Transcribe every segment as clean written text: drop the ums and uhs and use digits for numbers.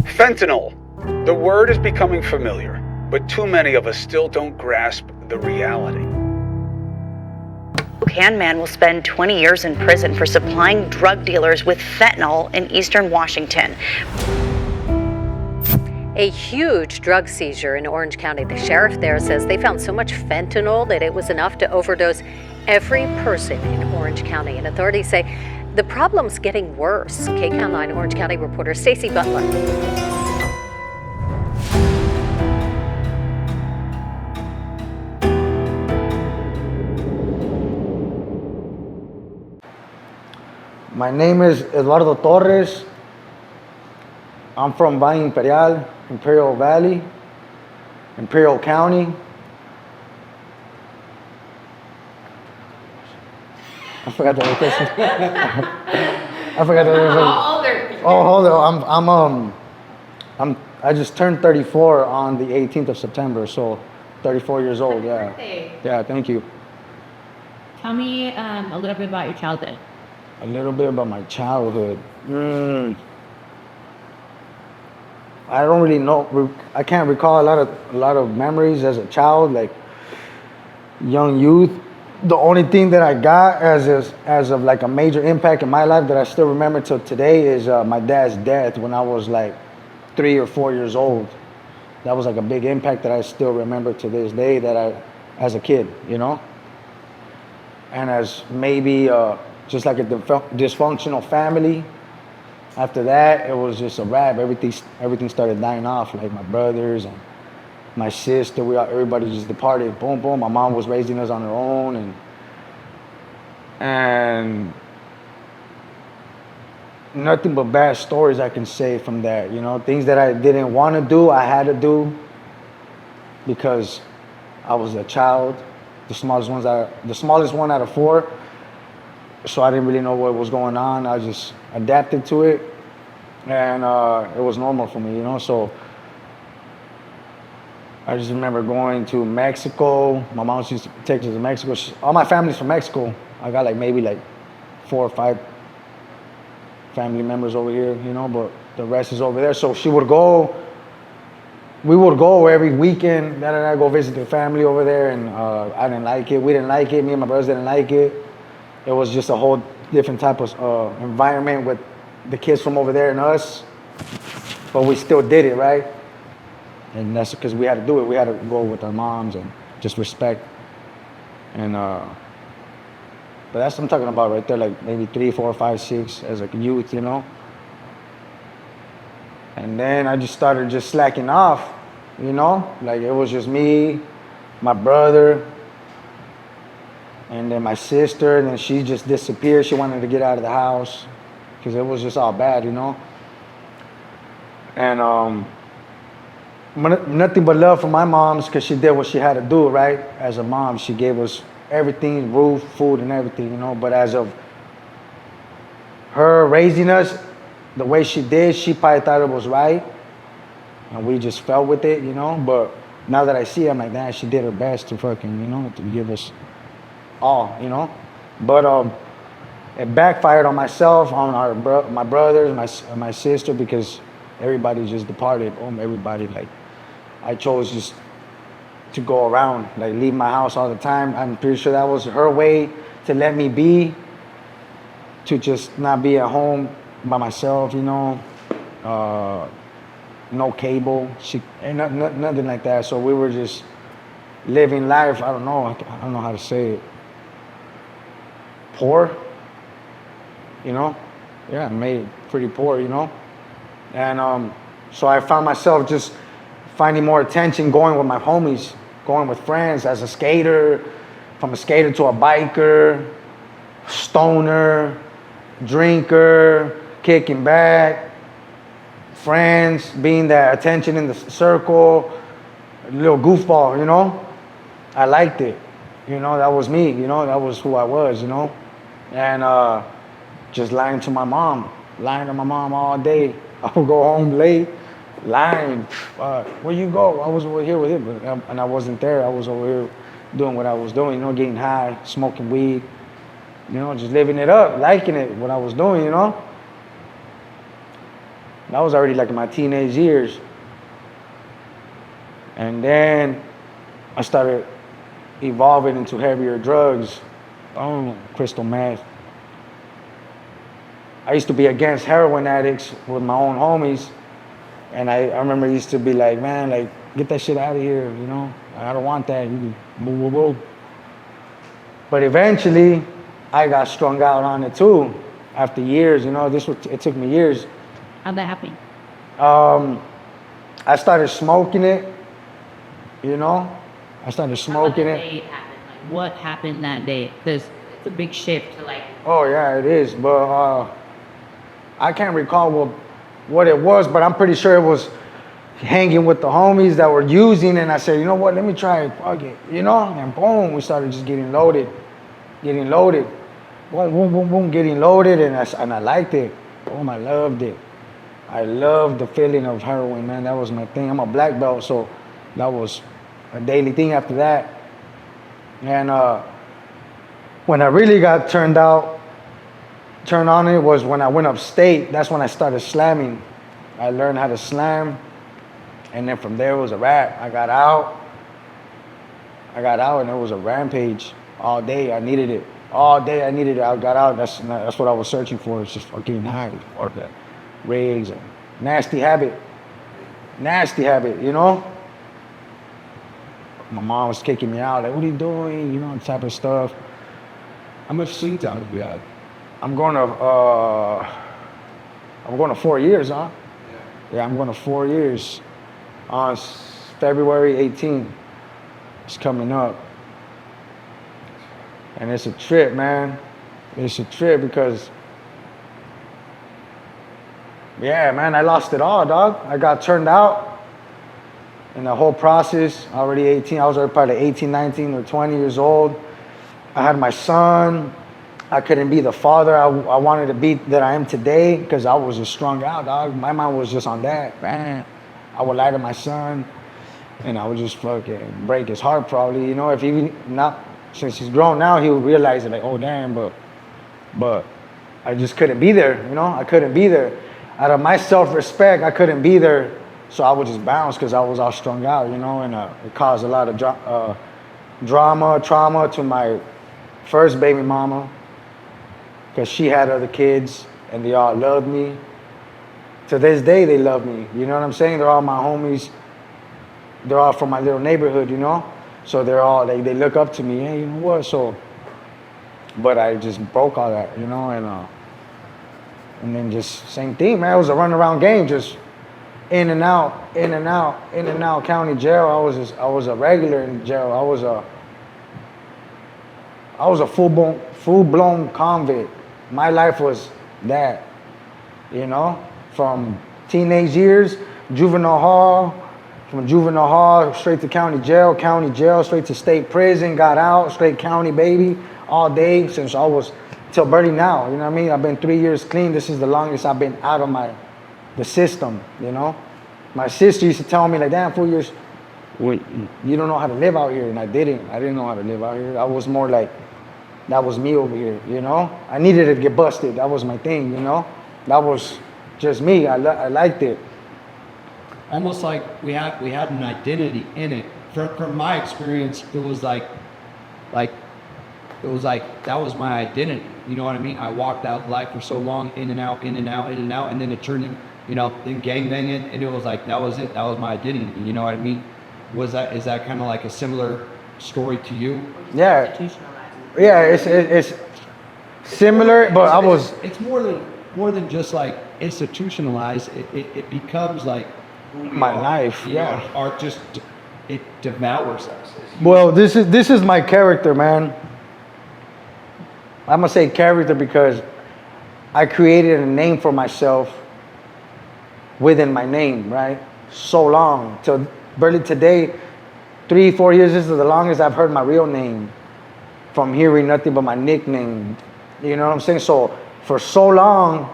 Fentanyl. The word is becoming familiar, but too many of us still don't grasp the reality. Spokane man will spend 20 years in prison for supplying drug dealers with fentanyl in eastern Washington. A huge drug seizure in Orange County. The sheriff there says they found so much fentanyl that it was enough to overdose every person in Orange County. And authorities say the problem's getting worse. KCAL 9 Orange County reporter Stacey Butler. My name is Eduardo Torres. I'm from Valle Imperial, Imperial Valley, Imperial County. I forgot the other question. I forgot the other question. Oh, hold on. I just turned 34 on the 18th of September, so 34 years old. Yeah. Birthday. Yeah. Thank you. Tell me a little bit about your childhood. A little bit about my childhood. I don't really know. I can't recall a lot of memories as a child, like young youth. The only thing that I got as of like a major impact in my life that I still remember till today is my dad's death when I was like 3 or 4 years old. That was like a big impact that I still remember to this day as a kid, you know. And as maybe just like a dysfunctional family. After that, it was just a wrap. Everything started dying off. Like my brothers and my sister, everybody just departed. Boom, boom. My mom was raising us on her own, and nothing but bad stories I can say from that. You know, things that I didn't want to do, I had to do because I was a child, the smallest one out of four. So I didn't really know what was going on. I just adapted to it, and it was normal for me, you know. So I just remember going to Mexico. My mom used to take us to Mexico. All my family's from Mexico. I got maybe 4 or 5 family members over here, you know, but the rest is over there. So we would go every weekend. Dad and I go visit the family over there, and I didn't like it. We didn't like it. Me and my brothers didn't like it. It was just a whole different type of environment with the kids from over there and us. But we still did it, right? And that's because we had to do it. We had to go with our moms and just respect. And but that's what I'm talking about right there, like maybe 3, 4, 5, 6 as a youth, you know. And then I just started just slacking off, you know. Like it was just me, my brother, and then my sister, and then she just disappeared. She wanted to get out of the house because it was just all bad, you know. And nothing but love from my moms because she did what she had to do, right? As a mom, she gave us everything, roof, food, and everything, you know. But as of her raising us the way she did, she probably thought it was right, and we just fell with it, you know. But now that I see it, I'm like, damn, she did her best to fucking, you know, to give us all, you know. But it backfired on myself, on my brothers, my sister, because everybody just departed. Everybody, like, I chose just to go around, like leave my house all the time. I'm pretty sure that was her way to let me be, to just not be at home by myself, you know. No cable, nothing like that. So we were just living life. I don't know how to say it. Poor, you know. Yeah, made it pretty poor, you know. And so I found myself just finding more attention going with my homies, going with friends as a skater, from a skater to a biker, stoner, drinker, kicking back, friends, being that attention in the circle, a little goofball, you know. I liked it, you know. That was me, you know. That was who I was, you know. And just lying to my mom all day. I would go home late, lying. Where you go? I was over here with him, and I wasn't there. I was over here doing what I was doing, you know, getting high, smoking weed, you know, just living it up, liking it, what I was doing, you know. That was already like in my teenage years. And then I started evolving into heavier drugs, crystal meth. I used to be against heroin addicts with my own homies. And I remember I used to be like, man, like, get that shit out of here, you know? I don't want that. You boo, boo, boo. But eventually, I got strung out on it too. After years, you know, it took me years. How'd that happen? I started smoking it, you know? I started smoking How it. about the day it happened? Like, what happened that day? Because it's a big shift to like. Oh yeah, it is. But I can't recall what it was, but I'm pretty sure it was hanging with the homies that were using, and I said, you know what, let me try it, fuck it, you know? And boom, we started just getting loaded. Boom, boom, boom, boom, getting loaded, and I liked it. Boom, I loved it. I loved the feeling of heroin, man. That was my thing. I'm a black belt, so that was a daily thing after that. And when I really got turned on it was when I went upstate. That's when I started slamming. I learned how to slam, and then from there it was a wrap. I got out, and it was a rampage all day. I needed it. All day I needed it. I got out. That's what I was searching for. It's just fucking high or that rigs and nasty habit, you know? My mom was kicking me out, like, what are you doing? You know, type of stuff. How much sleep time have you had? I'm going to 4 years, huh? Yeah, I'm going to 4 years on February 18th. It's coming up. And it's a trip, man. It's a trip because, yeah, man, I lost it all, dog. I got turned out in the whole process, already 18. I was already probably 18, 19 or 20 years old. I had my son. I couldn't be the father I wanted to be that I am today because I was just strung out, dog. My mind was just on that, man. I would lie to my son, and I would just fucking break his heart probably. You know, if he not, since he's grown now, he would realize it, like, oh damn, but I just couldn't be there. You know, I couldn't be there. Out of my self-respect, I couldn't be there, so I would just bounce because I was all strung out. You know, and it caused a lot of trauma to my first baby mama. Because she had other kids and they all loved me. To this day, they love me. You know what I'm saying? They're all my homies. They're all from my little neighborhood, you know? So they're all, they look up to me. Hey, you know what? So, but I just broke all that, you know? And then just same thing, man. It was a runaround game, just in and out county jail. I was a regular in jail. I was a full-blown convict. My life was that, you know, from teenage years, juvenile hall, from juvenile hall straight to county jail, straight to state prison, got out, straight county, baby, all day since I was, till barely now, you know what I mean? I've been 3 years clean. This is the longest I've been out of the system, you know? My sister used to tell me, like, damn, 4 years, you don't know how to live out here, and I didn't know how to live out here. I was more like, that was me over here, you know? I needed to get busted. That was my thing, you know? That was just me. I liked it. Almost like we had an identity in it. From my experience, it was like that was my identity. You know what I mean? I walked out life for so long, in and out, and then it turned in, you know, then gangbanging, and it was like that was it. That was my identity. You know what I mean? Is that kind of like a similar story to you? Yeah. Yeah, it's similar, but It's more than just like institutionalized. It becomes like my life. Yeah. Or just it devours us. Well, this is my character, man. I'm gonna say character because I created a name for myself within my name, right? So long till barely today, 3-4 years. This is the longest I've heard my real name. From hearing nothing but my nickname, you know what I'm saying? So for so long,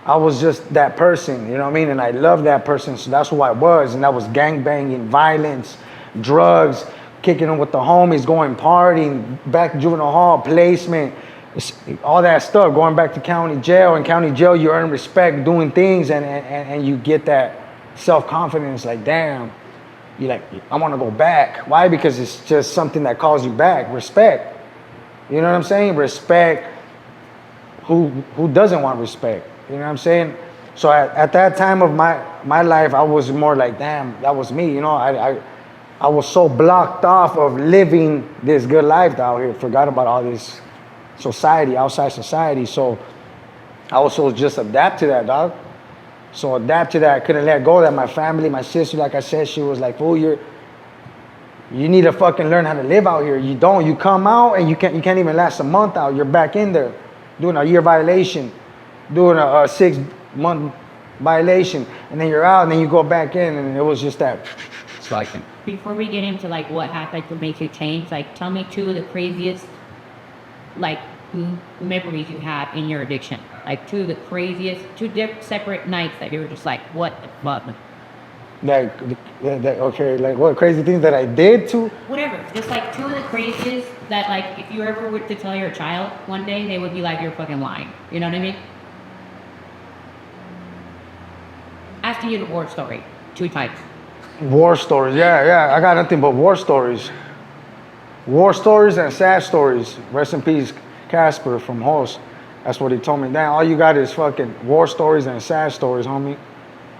I was just that person, you know what I mean? And I loved that person, so that's who I was. And that was gangbanging, violence, drugs, kicking them with the homies, going partying, back juvenile hall, placement, all that stuff, going back to county jail. In county jail, you earn respect doing things, and you get that self-confidence, like, damn, you're like, I want to go back. Why? Because it's just something that calls you back. Respect. You know what I'm saying? Respect. Who doesn't want respect? You know what I'm saying? So at that time of my life, I was more like, damn, that was me. You know, I was so blocked off of living this good life out here, forgot about all this society, outside society. So I also just adapt to that, dog. So adapt to that. I couldn't let go of that. My family, my sister, like I said, she was like, "Fool, you need to fucking learn how to live out here. You don't. You come out and you can't even last a month out. You're back in there, doing a year violation, doing a 6-month violation, and then you're out, and then you go back in, and it was just that. It's like, Before we get into like what happened to make you change, like tell me 2 of the craziest like memories you have in your addiction. Like 2 of the craziest, 2 separate nights that you were just like, what the fuck? Like, okay, like what crazy things that I did to? Whatever. Just like 2 of the craziest that like if you ever were to tell your child one day, they would be like, you're fucking lying. You know what I mean? Asking you the war story 2 times. War stories, yeah. I got nothing but war stories. War stories and sad stories. Rest in peace, Casper from Host. That's what he told me. Damn, all you got is fucking war stories and sad stories, homie.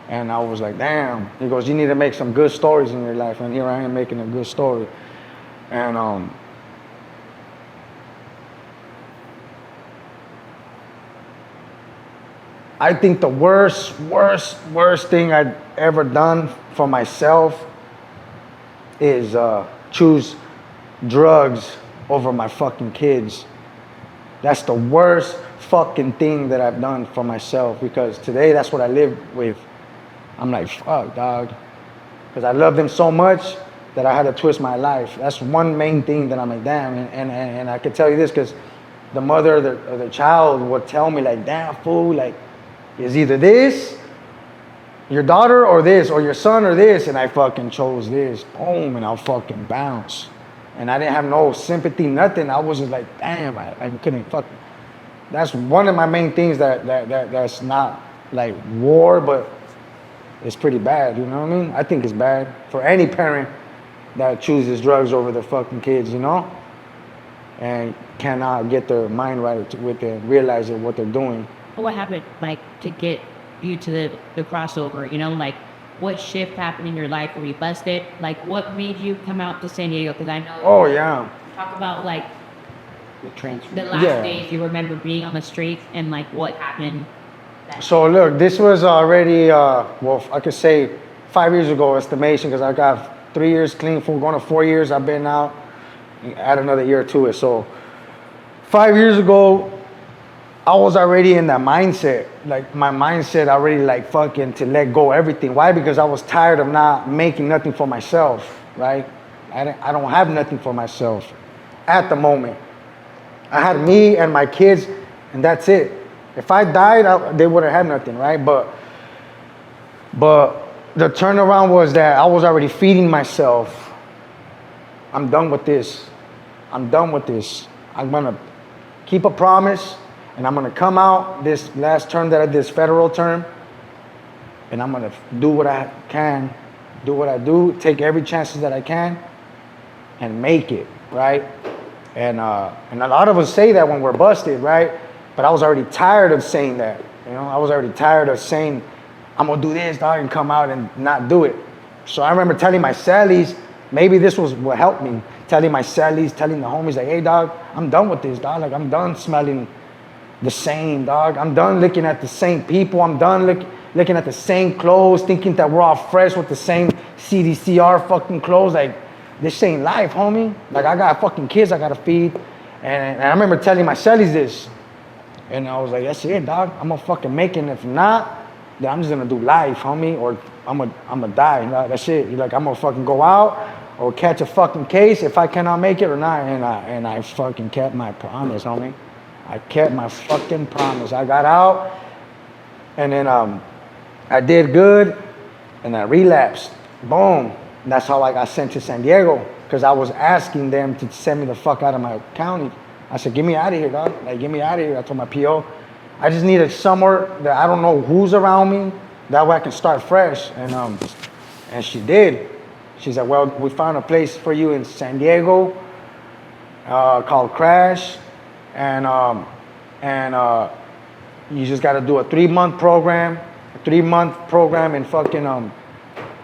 And I was like, damn. He goes, you need to make some good stories in your life. And here I am making a good story. And I think the worst thing I'd ever done for myself is choose drugs over my fucking kids. That's the worst fucking thing that I've done for myself, because today that's what I live with. I'm like, fuck, dog. Because I love them so much that I had to twist my life. That's one main thing that I'm like, damn. And I can tell you this because the mother of the child would tell me, like, damn, fool, like, it's either this, your daughter, or this, or your son, or this. And I fucking chose this. Boom, and I'll fucking bounce. And I didn't have no sympathy, nothing. I was just like, damn, I couldn't fucking. That's one of my main things that's not like war, but it's pretty bad, you know what I mean? I think it's bad for any parent that chooses drugs over their fucking kids, you know? And cannot get their mind right with it, realize what they're doing. What happened, like, to get you to the crossover? You know, like, what shift happened in your life where you busted? Like, what made you come out to San Diego? Because I know. Oh, yeah. Talk about, like, transfer. the last days you remember being on the streets and, like, what happened. So, look, this was already, well, I could say 5 years ago estimation, because I got 3 years clean, going to 4 years. I've been out, add another year to it. So 5 years ago, I was already in that mindset. Like, my mindset already, like, fucking to let go of everything. Why? Because I was tired of not making nothing for myself, right? I don't have nothing for myself at the moment. I had me and my kids, and that's it. If I died, they wouldn't have nothing, right? But the turnaround was that I was already feeding myself. I'm done with this. I'm done with this. I'm gonna keep a promise, and I'm gonna come out this last term that I did, this federal term, and I'm gonna do what I can, do what I do, take every chances that I can, and make it, right? And a lot of us say that when we're busted, right? But I was already tired of saying that. You know, I was already tired of saying, I'm gonna do this, dog, and come out and not do it. So I remember telling my cellies, maybe this was what helped me, telling my cellies, telling the homies, like, hey, dog, I'm done with this, dog. Like, I'm done smelling the same, dog. I'm done looking at the same people. I'm done looking at the same clothes, thinking that we're all fresh with the same CDCR fucking clothes. Like, this ain't life, homie. Like, I got fucking kids I gotta feed. And I remember telling my cellies this. And I was like, that's it, dog. I'm gonna fucking make it. And if not, then I'm just gonna do life, homie, or I'm gonna die. That's it. You're like, I'm gonna fucking go out or catch a fucking case if I cannot make it or not. And I fucking kept my promise, homie. I kept my fucking promise. I got out, and then I did good, and I relapsed. Boom. And that's how I got sent to San Diego, because I was asking them to send me the fuck out of my county, I said, get me out of here, dog. Like, get me out of here. I told my PO, I just needed somewhere that I don't know who's around me. That way I can start fresh. And she did. She said, well, we found a place for you in San Diego called Crash. And you just got to do a 3-month program, in fucking,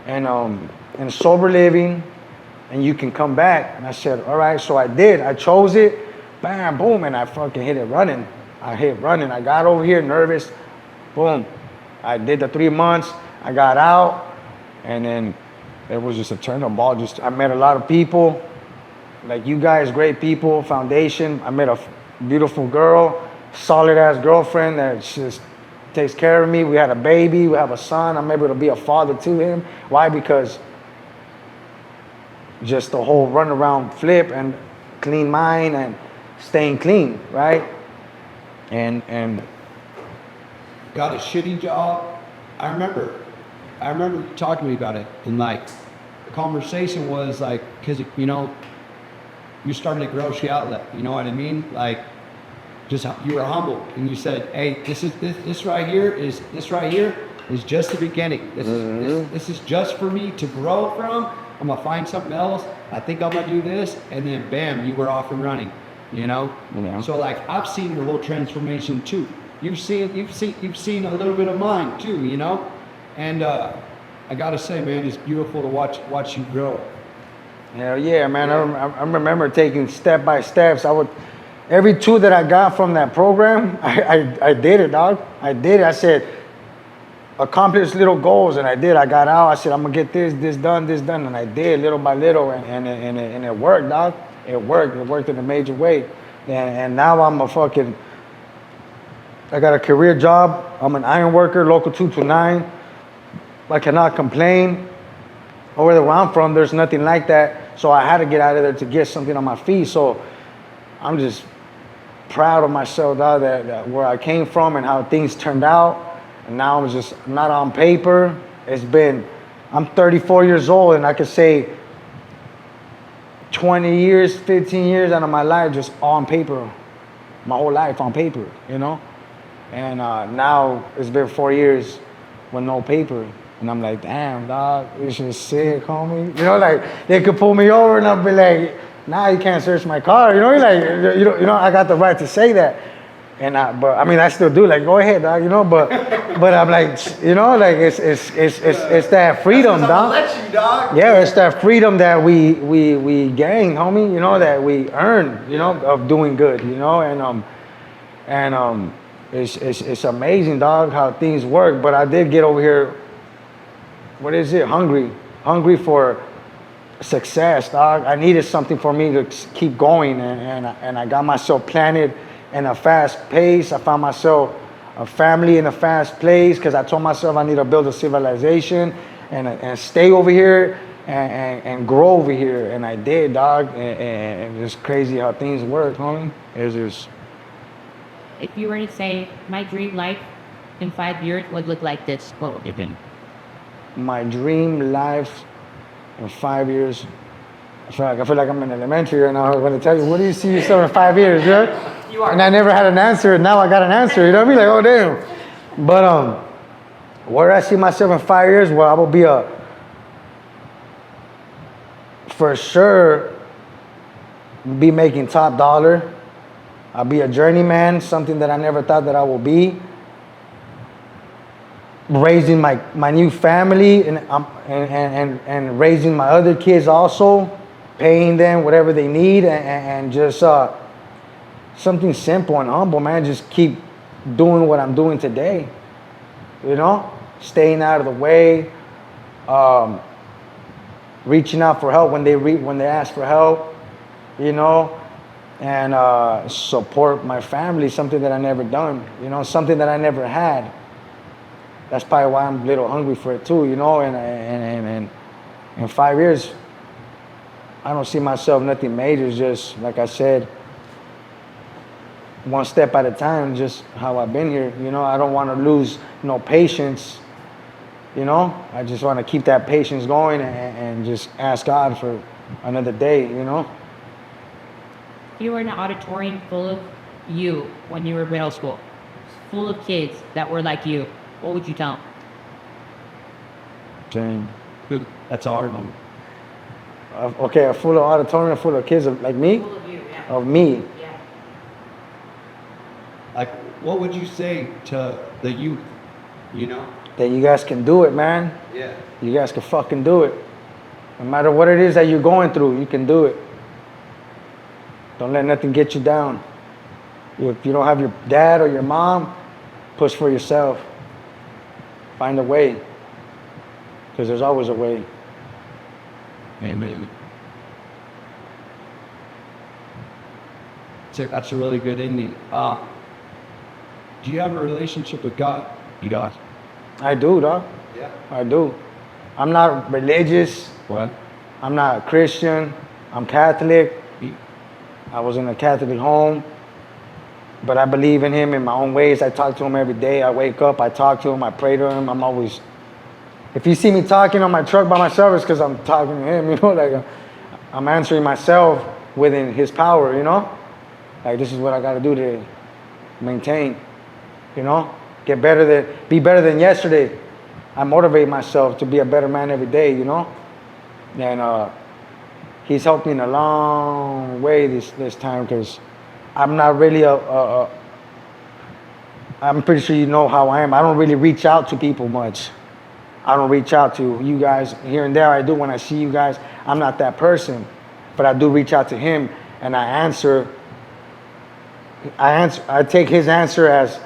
in sober living, and you can come back. And I said, all right. So I did. I chose it. Bam, boom, and I fucking hit it running. I got over here nervous. Boom. I did the 3 months. I got out, and then it was just a turn of ball. I met a lot of people, like you guys, great people, foundation. I met a beautiful girl, solid ass girlfriend that just takes care of me. We had a baby. We have a son. I'm able to be a father to him. Why? Because just the whole run around flip and clean mind and staying clean, right? And got a shitty job. I remember you talking to me about it, and like the conversation was like, because you started a grocery outlet, you know what I mean? Like, just you were humble, and you said, hey, this right here is just the beginning. This is just for me to grow from. I'm gonna find something else. I think I'm gonna do this, and then bam, you were off and running. Yeah. So like I've seen your whole transformation too. You've seen a little bit of mine too, and I gotta say, man, it's beautiful to watch you grow. Hell yeah, man. I remember taking step by steps. Every tool that I got from that program, I did it, dog. I did it. I said, accomplish little goals, and I did. I got out. I said, I'm gonna get this done, and I did little by little, and it worked, dog. It worked in a major way, and now I got a career job. I'm an iron worker, local 229. I cannot complain. Over where I'm from, there's nothing like that, so I had to get out of there to get something on my feet. So I'm just proud of myself, dog, that where I came from and how things turned out. And now I'm just not on paper. I'm 34 years old, and I could say 20 years, 15 years out of my life just on paper. My whole life on paper, And now it's been 4 years with no paper. And I'm like, damn, dog, this is sick, homie. Like they could pull me over and I'll be like, nah, you can't search my car. I got the right to say that. But I still do. Like, go ahead, dog. But I'm like, it's that freedom, dog. I'm gonna let you, dog. Yeah, it's that freedom that we gain, homie. That we earn, of doing good, it's amazing, dog, how things work. But I did get over here. What is it? Hungry for success, dog. I needed something for me to keep going, and I got myself planted in a fast pace. I found myself a family in a fast place because I told myself I need to build a civilization and stay over here and grow over here, and I did, dog. And it's crazy how things work, homie. It's just. If you were to say my dream life in 5 years would look like this, what would it be? My dream life in 5 years. I feel like I'm in elementary right now. I'm going to tell you, what do you see yourself in 5 years, yeah? You are. And I never had an answer, and now I got an answer. You know what I mean? Like, oh damn. But where I see myself in 5 years, well, I will be for sure, be making top dollar. I'll be a journeyman, something that I never thought that I will be. Raising my new family and raising my other kids also, paying them whatever they need, and just something simple and humble, man. Just keep doing what I'm doing today, staying out of the way, reaching out for help when they ask for help, and support my family, something that I never done, something that I never had. That's probably why I'm a little hungry for it too, and in 5 years, I don't see myself nothing major. It's just, like I said, one step at a time, just how I've been here. I don't want to lose no patience. I just want to keep that patience going and just ask God for another day, if you were in an auditorium full of you when you were in middle school, full of kids that were like you, what would you tell them? Dang. That's a hard one. Okay, a full of auditorium full of kids like me? Full of you, yeah. Of me. Yeah. Like, what would you say to the youth? You know? That you guys can do it, man. Yeah. You guys can fucking do it. No matter what it is that you're going through, you can do it. Don't let nothing get you down. If you don't have your dad or your mom, push for yourself. Find a way. Because there's always a way. Amen. So that's a really good ending. Do you have a relationship with God? You do. I do, dog. Yeah. I do. I'm not religious. What? I'm not Christian. I'm Catholic. I was in a Catholic home. But I believe in him in my own ways. I talk to him every day. I wake up, I talk to him, I pray to him. I'm always, if you see me talking on my truck by myself, it's because I'm talking to him, you know, like I'm answering myself within his power, you know? Like, this is what I got to do to maintain, you know? Be better than yesterday. I motivate myself to be a better man every day, you know? And he's helped me in a long way this time, because I'm not really I'm pretty sure you know how I am. I don't really reach out to people much. I don't reach out to you guys here and there. I do when I see you guys. I'm not that person, but I do reach out to him, and I take his answer as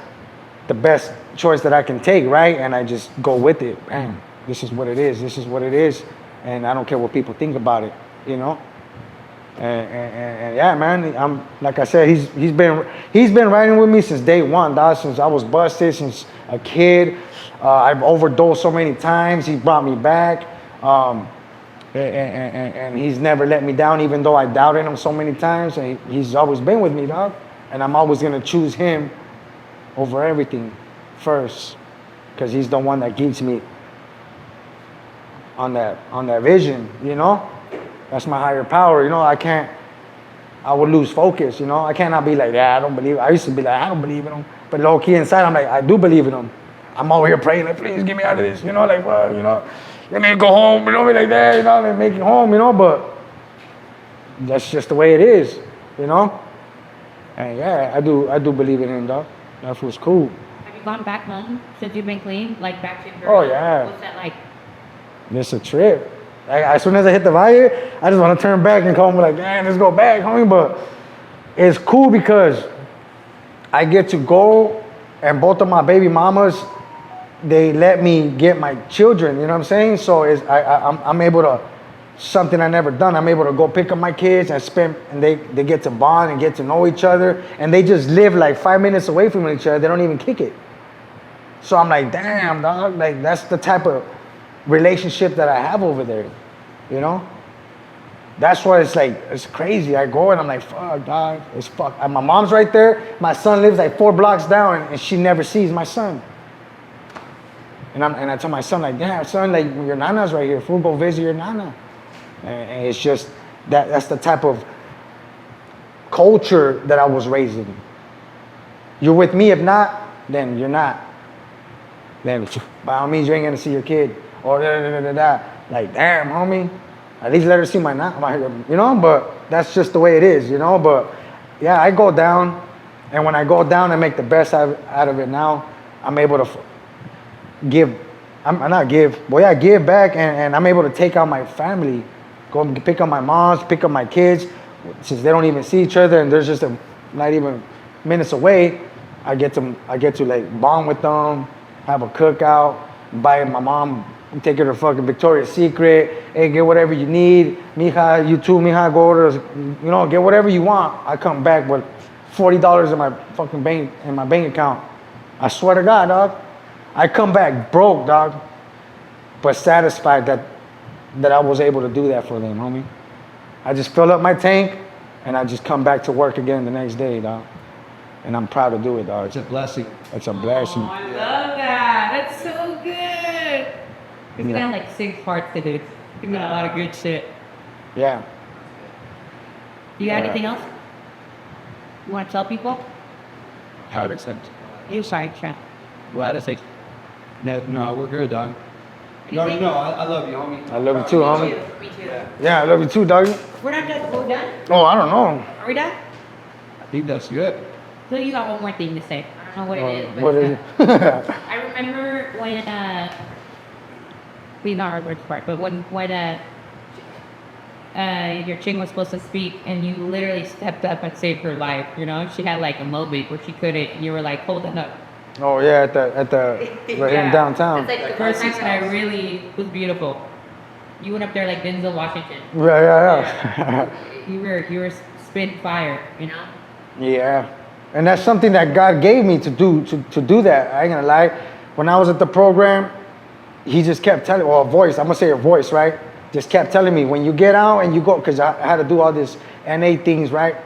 the best choice that I can take, right? And I just go with it. Bam, this is what it is. This is what it is, and I don't care what people think about it, you know. And yeah, man, I'm like I said, he's been riding with me since day one, dog. Since I was busted, since a kid. I've overdosed so many times. He brought me back, and he's never let me down, even though I doubted him so many times. And he's always been with me, dog. And I'm always gonna choose him over everything first, because he's the one that keeps me on that vision, you know. That's my higher power, you know. I would lose focus, you know. I cannot be like, yeah, I don't believe. I used to be like, I don't believe in him. But low key inside, I'm like, I do believe in him. I'm over here praying, like, please get me out of this, you know, like, well, you know, let me go home, you know, like that, you know, like, make it home, you know. But that's just the way it is, you know. And yeah, I do believe in him, dog. That was cool. Have you gone back home since you've been clean? Like back to your Oh, yeah. What's that like? It's a trip. As soon as I hit the fire, I just want to turn back and come like, man, let's go back, homie. But it's cool because I get to go, and both of my baby mamas, they let me get my children. You know what I'm saying? So I'm able to, something I never done. I'm able to go pick up my kids and they get to bond and get to know each other, and they just live like 5 minutes away from each other. They don't even kick it. So I'm like, damn, dog. Like, that's the type of relationship that I have over there, you know. That's why it's like, it's crazy. I go and I'm like, fuck, dog, it's fuck. And my mom's right there. My son lives like 4 blocks down, and she never sees my son. And I tell my son, like, damn, son, like, your nana's right here. Fool, go visit your nana. And it's just that's the type of culture that I was raised in. You're with me. If not, then you're not. Then by all means, you ain't gonna see your kid. Or like, damn, homie, at least let her see my, you know. But that's just the way it is, you know. But yeah, I go down, and when I go down, I make the best out of it. Now I'm able to give. I'm not give, but yeah, give back, and I'm able to take out my family, go pick up my moms, pick up my kids, since they don't even see each other, and there's just not even minutes away. I get to like bond with them, have a cookout, buy my mom. Take her to fucking Victoria's Secret. Hey, get whatever you need. Mija, you too, mija, go order, you know, get whatever you want. I come back with $40 in my fucking bank account. I swear to God, dog. I come back broke, dog, but satisfied that I was able to do that for them, homie. I just fill up my tank, and I just come back to work again the next day, dog. And I'm proud to do it, dog. It's a blessing. It's a blessing. Oh, I love that. That's so good. It's got like 6 parts to it. It's got a lot of good shit. Yeah. You got anything else? You want to tell people? How to accept. You sorry, Trent. Well, I think. No, we're good, dog. You already know. I love you, homie. I love you too, homie. Me too. Yeah, I love you too, doggy. We're not done. We're done. Oh, I don't know. Are we done? I think that's good. So you got one more thing to say. I don't know what it is. But What is it? I remember when we not our words part, but when your ching was supposed to speak and you literally stepped up and saved her life. You know, she had like a moment where she couldn't, and you were like holding up. Oh yeah, at the right here in downtown. It's like the first time that I really was beautiful. You went up there like Denzel Washington. Yeah. You were spitting fire, you know. Yeah, and that's something that God gave me to do that. I ain't gonna lie. When I was at the program, He just kept telling, well, a voice. I'm gonna say a voice, right? Just kept telling me when you get out and you go, because I had to do all this NA things, right?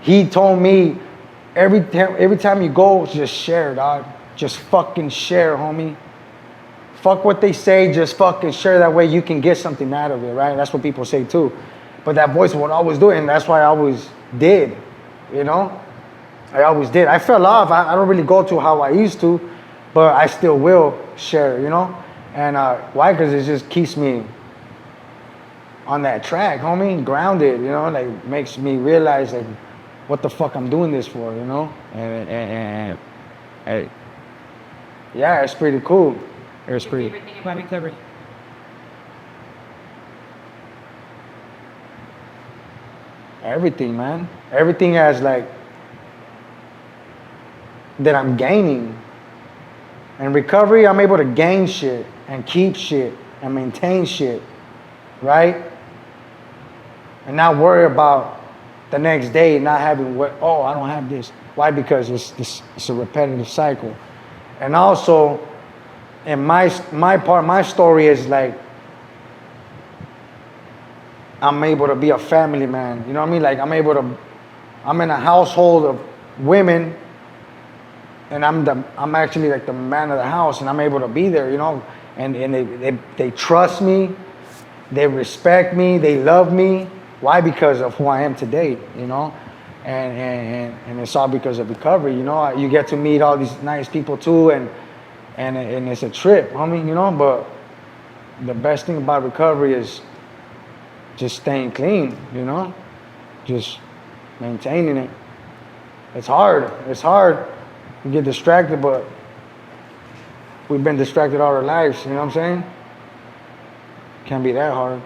He told me every time you go, just share, dog. Just fucking share, homie. Fuck what they say, just fucking share. That way you can get something out of it, right? That's what people say too. But that voice would always do it, and that's why I always did, you know? I always did. I fell off. I don't really go to how I used to, but I still will share, you know? And why? Because it just keeps me on that track, homie, grounded, you know? Like, makes me realize, like, what the fuck I'm doing this for, you know? And yeah, it's pretty cool. It's pretty. Everything about recovery. Everything, man. Everything as like that I'm gaining. In recovery, I'm able to gain shit and keep shit and maintain shit, right? And not worry about the next day not having what, oh, I don't have this. Why? Because it's a repetitive cycle. And also, in my part, my story is like, I'm able to be a family man. You know what I mean? Like I'm in a household of women, and I'm actually like the man of the house, and I'm able to be there, you know. And they trust me, they respect me, they love me. Why? Because of who I am today, you know. And it's all because of recovery, you know. You get to meet all these nice people too, and it's a trip, homie, you know. But the best thing about recovery is just staying clean, you know, just maintaining it. It's hard. We get distracted, but we've been distracted all our lives, you know what I'm saying? Can't be that hard.